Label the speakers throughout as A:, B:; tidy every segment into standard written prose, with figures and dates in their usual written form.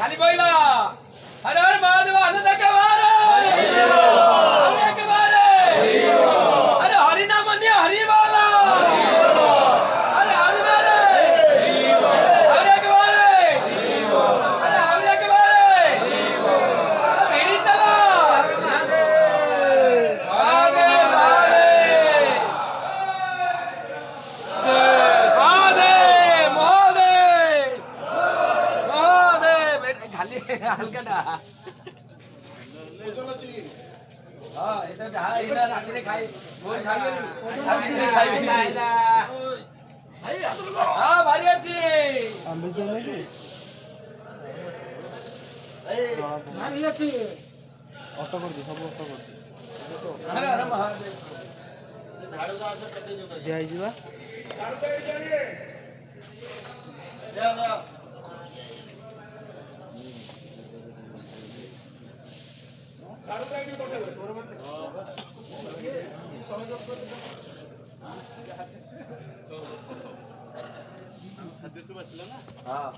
A: खाली पहिला हर हर महादेव आनंद के बारे हरे के बारे अरे हरि नाम ने हरि वाला अरे हरि बारे हरे के बारे अरे हरे के बारे भेड़ी चला आगे खाली हलका ना हां এটা যা এটা রাতে খাই গোল খাবে রাতে খাইবে না এটা ভাই हां ভারী আছে আমি চলে নাকি এই ভারী আছে অটো কর দে সব অটো কর দে আরে আরে মহাদেব সে ধাড়ো দা আছে কতে যোগ দেই আইবা ধাড়ো দেই জানি যা যা ধাড়ো দেই কোটে তোর মতে সহযোগ করতে देश बसला ना हां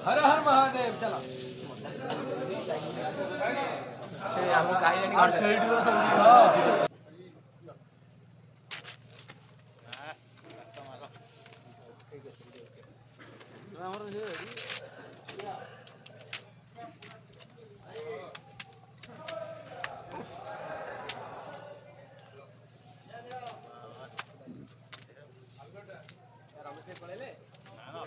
A: हर हर महादेव चला ते आपण काही नाही और शेड्यूल पळेले ना ना